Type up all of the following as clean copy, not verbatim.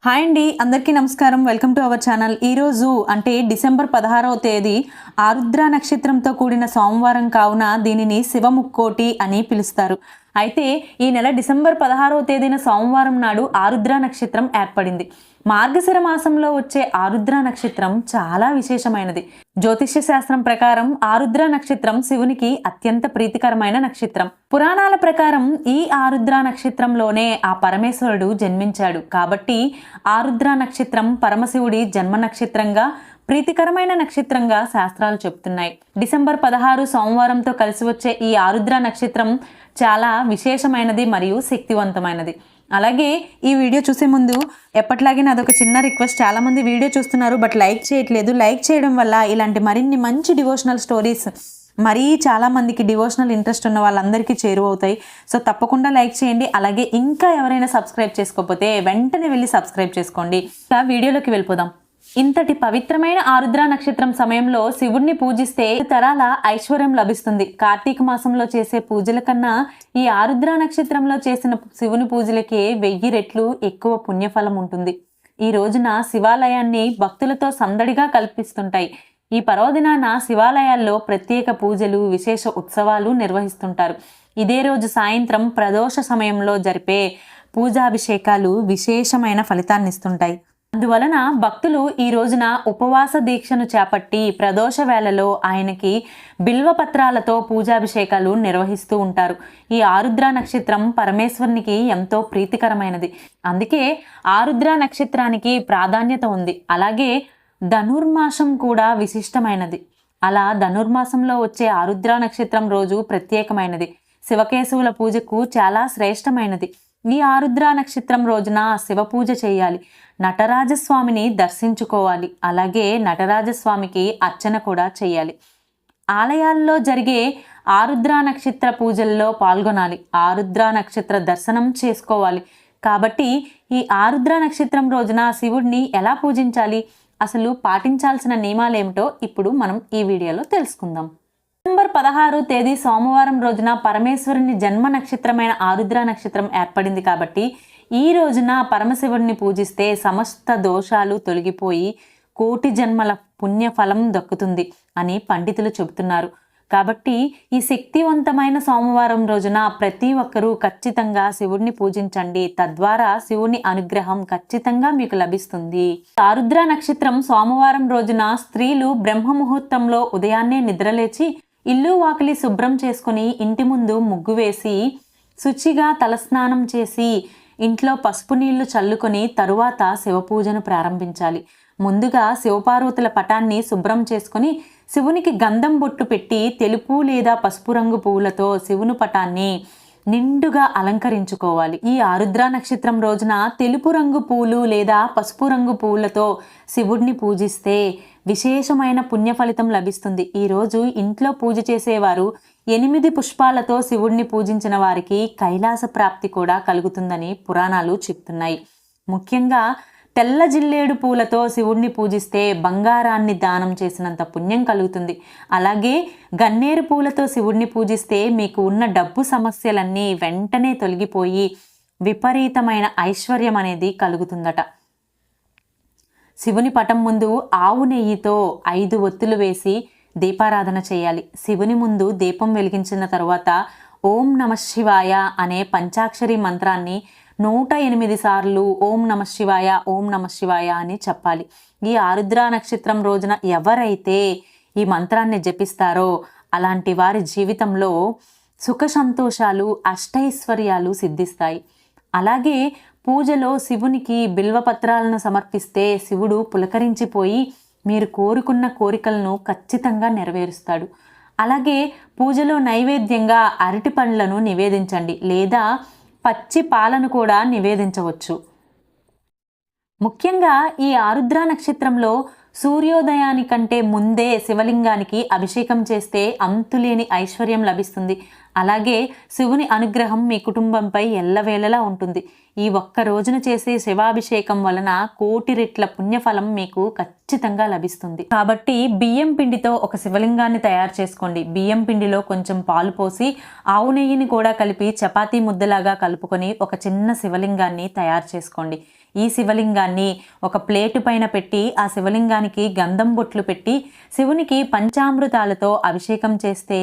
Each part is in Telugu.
హాయ్ అండి, అందరికీ నమస్కారం. Welcome to our channel. ఈరోజు అంటే డిసెంబర్ 16వ తేదీ ఆరుద్ర నక్షత్రంతో కూడిన సోమవారం కావున దీనిని శివముక్కోటి అని పిలుస్తారు. అయితే ఈ నెల డిసెంబర్ 16వ తేదీన సోమవారం నాడు ఆరుద్ర నక్షత్రం ఏర్పడింది. మార్గశిర మాసంలో వచ్చే ఆరుద్ర నక్షత్రం చాలా విశేషమైనది. జ్యోతిష్య శాస్త్రం ప్రకారం ఆరుద్ర నక్షత్రం శివునికి అత్యంత ప్రీతికరమైన నక్షత్రం. పురాణాల ప్రకారం ఈ ఆరుద్ర నక్షత్రంలోనే ఆ పరమేశ్వరుడు జన్మించాడు. కాబట్టి ఆరుద్ర నక్షత్రం పరమశివుడి జన్మ నక్షత్రంగా, ప్రీతికరమైన నక్షత్రంగా శాస్త్రాలు చెప్తున్నాయి. డిసెంబర్ 16 సోమవారంతో కలిసి వచ్చే ఈ ఆరుద్ర నక్షత్రం చాలా విశేషమైనది మరియు శక్తివంతమైనది. అలాగే ఈ వీడియో చూసే ముందు ఎప్పట్లాగే నాదొక చిన్న రిక్వెస్ట్. చాలామంది వీడియో చూస్తున్నారు బట్ లైక్ చేయట్లేదు. లైక్ చేయడం వల్ల ఇలాంటి మరిన్ని మంచి డివోషనల్ స్టోరీస్ మరీ చాలామందికి డివోషనల్ ఇంట్రెస్ట్ ఉన్న వాళ్ళందరికీ చేరువవుతాయి. సో తప్పకుండా లైక్ చేయండి. అలాగే ఇంకా ఎవరైనా సబ్స్క్రైబ్ చేసుకోకపోతే వెంటనే వెళ్ళి సబ్స్క్రైబ్ చేసుకోండి. ఇంకా వీడియోలోకి వెళ్ళిపోదాం. ఇంతటి పవిత్రమైన ఆరుద్ర నక్షత్రం సమయంలో శివుణ్ణి పూజిస్తే తరాల ఐశ్వర్యం లభిస్తుంది. కార్తీక మాసంలో చేసే పూజల కన్నా ఈ ఆరుద్ర నక్షత్రంలో చేసిన శివుని పూజలకే 1000 రెట్లు ఎక్కువ పుణ్యఫలం ఉంటుంది. ఈ రోజున శివాలయాన్ని భక్తులతో సందడిగా కల్పిస్తుంటాయి. ఈ పర్వదినాన శివాలయాల్లో ప్రత్యేక పూజలు, విశేష ఉత్సవాలు నిర్వహిస్తుంటారు. ఇదే రోజు సాయంత్రం ప్రదోష సమయంలో జరిపే పూజాభిషేకాలు విశేషమైన ఫలితాన్ని ఇస్తుంటాయి. అందువలన భక్తులు ఈ రోజున ఉపవాస దీక్షను చేపట్టి ప్రదోష వేళలో ఆయనకి బిల్వపత్రాలతో పూజాభిషేకాలు నిర్వహిస్తూ ఉంటారు. ఈ ఆరుద్ర నక్షత్రం పరమేశ్వరునికి ఎంతో ప్రీతికరమైనది. అందుకే ఆరుద్ర నక్షత్రానికి ప్రాధాన్యత ఉంది. అలాగే ధనుర్మాసం కూడా విశిష్టమైనది. అలా ధనుర్మాసంలో వచ్చే ఆరుద్ర నక్షత్రం రోజు ప్రత్యేకమైనది. శివకేశవుల పూజకు చాలా శ్రేష్టమైనది. ఈ ఆరుద్ర నక్షత్రం రోజున శివ పూజ చేయాలి. నటరాజస్వామిని దర్శించుకోవాలి. అలాగే నటరాజస్వామికి అర్చన కూడా చేయాలి. ఆలయాల్లో జరిగే ఆరుద్ర నక్షత్ర పూజల్లో పాల్గొనాలి. ఆరుద్ర నక్షత్ర దర్శనం చేసుకోవాలి. కాబట్టి ఈ ఆరుద్ర నక్షత్రం రోజున శివుడిని ఎలా పూజించాలి, అసలు పాటించాల్సిన నియమాలేమిటో ఇప్పుడు మనం ఈ వీడియోలో తెలుసుకుందాం. డిసెంబర్ 16 తేదీ సోమవారం రోజున పరమేశ్వరుని జన్మ నక్షత్రమైన ఆరుద్ర నక్షత్రం ఏర్పడింది. కాబట్టి ఈ రోజున పరమశివుడిని పూజిస్తే సమస్త దోషాలు తొలగిపోయి కోటి జన్మల పుణ్యఫలం దక్కుతుంది అని పండితులు చెబుతున్నారు. కాబట్టి ఈ శక్తివంతమైన సోమవారం రోజున ప్రతి ఒక్కరూ ఖచ్చితంగా శివుడిని పూజించండి. తద్వారా శివుని అనుగ్రహం ఖచ్చితంగా మీకు లభిస్తుంది. ఆరుద్ర నక్షత్రం సోమవారం రోజున స్త్రీలు బ్రహ్మ ముహూర్తంలో ఉదయాన్నే నిద్రలేచి ఇల్లు వాకిలి శుభ్రం చేసుకుని ఇంటి ముందు ముగ్గు వేసి శుచిగా తలస్నానం చేసి ఇంట్లో పసుపు నీళ్లు చల్లుకొని తరువాత శివపూజను ప్రారంభించాలి. ముందుగా శివపార్వతుల పటాన్ని శుభ్రం చేసుకుని శివునికి గంధం బొట్టు పెట్టి తెలుపు లేదా పసుపు రంగు పువ్వులతో శివుని పటాన్ని నిండుగా అలంకరించుకోవాలి. ఈ ఆరుద్ర నక్షత్రం రోజున తెలుపు రంగు పూలు లేదా పసుపు రంగు పువ్వులతో శివుడిని పూజిస్తే విశేషమైన పుణ్య ఫలితం లభిస్తుంది. ఈరోజు ఇంట్లో పూజ చేసేవారు 8 పుష్పాలతో శివుడిని పూజించిన వారికి కైలాస ప్రాప్తి కూడా కలుగుతుందని పురాణాలు చెప్తున్నాయి. ముఖ్యంగా తెల్ల జిల్లేడు పూలతో శివుడిని పూజిస్తే బంగారాన్ని దానం చేసినంత పుణ్యం కలుగుతుంది. అలాగే గన్నేరు పూలతో శివుడిని పూజిస్తే మీకు ఉన్న డబ్బు సమస్యలన్నీ వెంటనే తొలగిపోయి విపరీతమైన ఐశ్వర్యం అనేది కలుగుతుందట. శివుని పటం ముందు ఆవు నెయ్యితో 5 ఒత్తులు వేసి దీపారాధన చేయాలి. శివుని ముందు దీపం వెలిగించిన తరువాత ఓం నమః శివాయ అనే పంచాక్షరి మంత్రాన్ని 108 సార్లు ఓం నమః శివాయ, ఓం నమః శివాయ అని చెప్పాలి. ఈ ఆరుద్ర నక్షత్రం రోజున ఎవరైతే ఈ మంత్రాన్ని జపిస్తారో అలాంటి వారి జీవితంలో సుఖ సంతోషాలు, అష్టైశ్వర్యాలు సిద్ధిస్తాయి. అలాగే పూజలో శివునికి బిల్వపత్రాలను సమర్పిస్తే శివుడు పులకరించిపోయి మీరు కోరుకున్న కోరికలను ఖచ్చితంగా నెరవేరుస్తాడు. అలాగే పూజలో నైవేద్యంగా అరటి పండ్లను నివేదించండి లేదా పచ్చి పాలను కూడా నివేదించవచ్చు. ముఖ్యంగా ఈ ఆరుద్ర నక్షత్రంలో సూర్యోదయానికంటే ముందే శివలింగానికి అభిషేకం చేస్తే అంతులేని ఐశ్వర్యం లభిస్తుంది. అలాగే శివుని అనుగ్రహం మీ కుటుంబంపై ఎల్లవేళలా ఉంటుంది. ఈ ఒక్క రోజున చేసే శివాభిషేకం వలన 1,000,000 రెట్ల పుణ్యఫలం మీకు ఖచ్చితంగా లభిస్తుంది. కాబట్టి బియ్యం పిండితో ఒక శివలింగాన్ని తయారు చేసుకోండి. బియ్యం పిండిలో కొంచెం పాలు పోసి ఆవు నెయ్యిని కూడా కలిపి చపాతీ ముద్దలాగా కలుపుకొని ఒక చిన్న శివలింగాన్ని తయారు చేసుకోండి. ఈ శివలింగాన్ని ఒక ప్లేటు పైన పెట్టి ఆ శివలింగానికి గంధం బొట్లు పెట్టి శివునికి పంచామృతాలతో అభిషేకం చేస్తే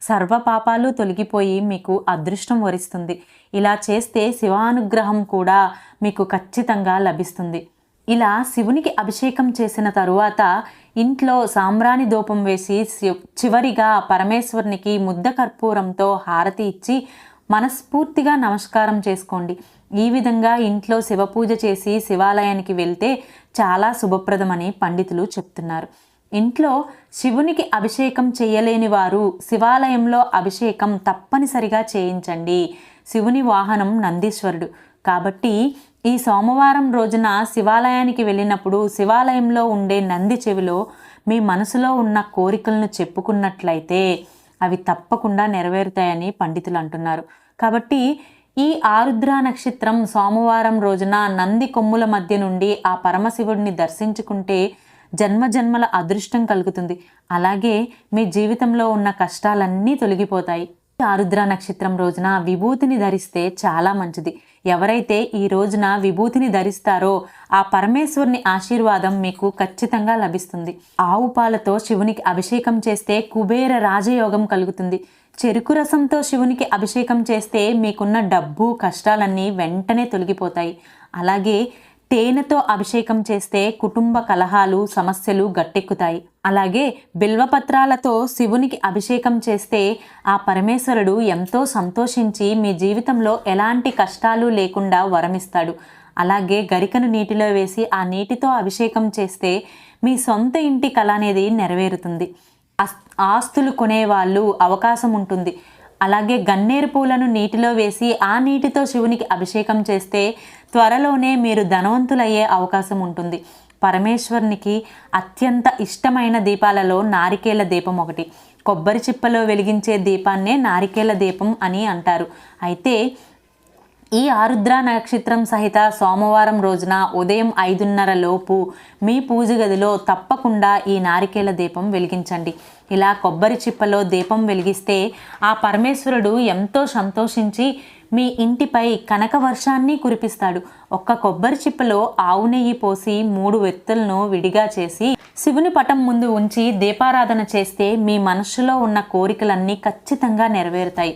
సర్వ పాపాలు తొలగిపోయి మీకు అదృష్టం వరిస్తుంది. ఇలా చేస్తే శివానుగ్రహం కూడా మీకు ఖచ్చితంగా లభిస్తుంది. ఇలా శివునికి అభిషేకం చేసిన తరువాత ఇంట్లో సాంబ్రాణి ధూపం వేసి చివరిగా పరమేశ్వరునికి ముద్ద కర్పూరంతో హారతి ఇచ్చి మనస్ఫూర్తిగా నమస్కారం చేసుకోండి. ఈ విధంగా ఇంట్లో శివపూజ చేసి శివాలయానికి వెళ్తే చాలా శుభప్రదమని పండితులు చెప్తున్నారు. ఇంట్లో శివునికి అభిషేకం చేయలేని వారు శివాలయంలో అభిషేకం తప్పనిసరిగా చేయించండి. శివుని వాహనం నందీశ్వరుడు కాబట్టి ఈ సోమవారం రోజున శివాలయానికి వెళ్ళినప్పుడు శివాలయంలో ఉండే నంది చెవిలో మీ మనసులో ఉన్న కోరికలను చెప్పుకున్నట్లయితే అవి తప్పకుండా నెరవేరుతాయని పండితులు అంటున్నారు. కాబట్టి ఈ ఆరుద్ర నక్షత్రం సోమవారం రోజున నంది కొమ్ముల మధ్య నుండి ఆ పరమశివుడిని దర్శించుకుంటే జన్మజన్మల అదృష్టం కలుగుతుంది. అలాగే మీ జీవితంలో ఉన్న కష్టాలన్నీ తొలగిపోతాయి. ఆరుద్ర నక్షత్రం రోజున విభూతిని ధరిస్తే చాలా మంచిది. ఎవరైతే ఈ రోజున విభూతిని ధరిస్తారో ఆ పరమేశ్వరుని ఆశీర్వాదం మీకు ఖచ్చితంగా లభిస్తుంది. ఆవు పాలతో శివునికి అభిషేకం చేస్తే కుబేర రాజయోగం కలుగుతుంది. చెరుకు రసంతో శివునికి అభిషేకం చేస్తే మీకున్న డబ్బు కష్టాలన్నీ వెంటనే తొలగిపోతాయి. అలాగే తేనెతో అభిషేకం చేస్తే కుటుంబ కలహాలు సమస్యలు గట్టెక్కుతాయి. అలాగే బిల్వపత్రాలతో శివునికి అభిషేకం చేస్తే ఆ పరమేశ్వరుడు ఎంతో సంతోషించి మీ జీవితంలో ఎలాంటి కష్టాలు లేకుండా వరమిస్తాడు. అలాగే గరికను నీటిలో వేసి ఆ నీటితో అభిషేకం చేస్తే మీ సొంత ఇంటి కల అనేది నెరవేరుతుంది. ఆస్తులు కొనేవాళ్ళు అవకాశం ఉంటుంది. అలాగే గన్నేరు పూలను నీటిలో వేసి ఆ నీటితో శివునికి అభిషేకం చేస్తే త్వరలోనే మీరు ధనవంతులయ్యే అవకాశం ఉంటుంది. పరమేశ్వరునికి అత్యంత ఇష్టమైన దీపాలలో నారికేల దీపం ఒకటి. కొబ్బరి చిప్పలో వెలిగించే దీపాన్నే నారికేల దీపం అని అంటారు. అయితే ఈ ఆరుద్ర నక్షత్రం సహిత సోమవారం రోజున ఉదయం 5:30 లోపు మీ పూజ గదిలో తప్పకుండా ఈ నారికేల దీపం వెలిగించండి. ఇలా కొబ్బరి చిప్పలో దీపం వెలిగిస్తే ఆ పరమేశ్వరుడు ఎంతో సంతోషించి మీ ఇంటిపై కనక వర్షాన్ని కురిపిస్తాడు. ఒక్క కొబ్బరి చిప్పలో ఆవు నెయ్యి పోసి 3 వెత్తులను విడిగా చేసి శివుని పటం ముందు ఉంచి దీపారాధన చేస్తే మీ మనస్సులో ఉన్న కోరికలన్నీ ఖచ్చితంగా నెరవేరుతాయి.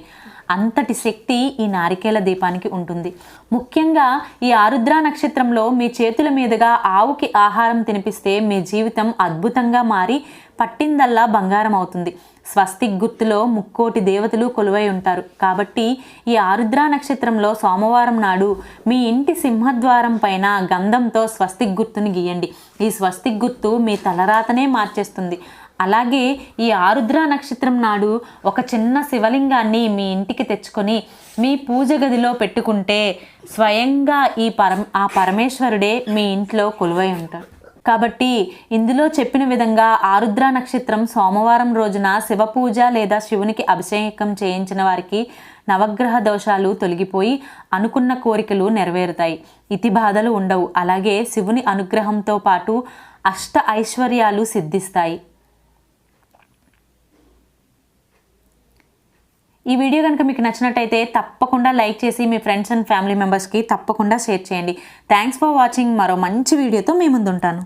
అంతటి శక్తి ఈ నారికేల దీపానికి ఉంటుంది. ముఖ్యంగా ఈ ఆరుద్ర నక్షత్రంలో మీ చేతుల మీదుగా ఆవుకి ఆహారం తినిపిస్తే మీ జీవితం అద్భుతంగా మారి పట్టిందల్లా బంగారం అవుతుంది. స్వస్తిక్ గుర్తులో 3,000,000 దేవతలు కొలువై ఉంటారు. కాబట్టి ఈ ఆరుద్ర నక్షత్రంలో సోమవారం నాడు మీ ఇంటి సింహద్వారం పైన గంధంతో స్వస్తిక్ గుర్తుని గీయండి. ఈ స్వస్తిక్ గుర్తు మీ తలరాతనే మార్చేస్తుంది. అలాగే ఈ ఆరుద్ర నక్షత్రం నాడు ఒక చిన్న శివలింగాన్ని మీ ఇంటికి తెచ్చుకొని మీ పూజ గదిలో పెట్టుకుంటే స్వయంగా ఆ పరమేశ్వరుడే మీ ఇంట్లో కొలువై ఉంటాడు. కాబట్టి ఇందులో చెప్పిన విధంగా ఆరుద్ర నక్షత్రం సోమవారం రోజున శివ పూజ లేదా శివునికి అభిషేకం చేయించిన వారికి నవగ్రహ దోషాలు తొలగిపోయి అనుకున్న కోరికలు నెరవేరుతాయి. ఇతి బాధలు ఉండవు. అలాగే శివుని అనుగ్రహంతో పాటు అష్ట ఐశ్వర్యాలు సిద్ధిస్తాయి. ఈ వీడియో కనుక మీకు నచ్చినట్టయితే తప్పకుండా లైక్ చేసి మీ ఫ్రెండ్స్ అండ్ ఫ్యామిలీ మెంబర్స్కి తప్పకుండా షేర్ చేయండి. Thanks for watching. మరో మంచి వీడియోతో మీ ముందుంటాను.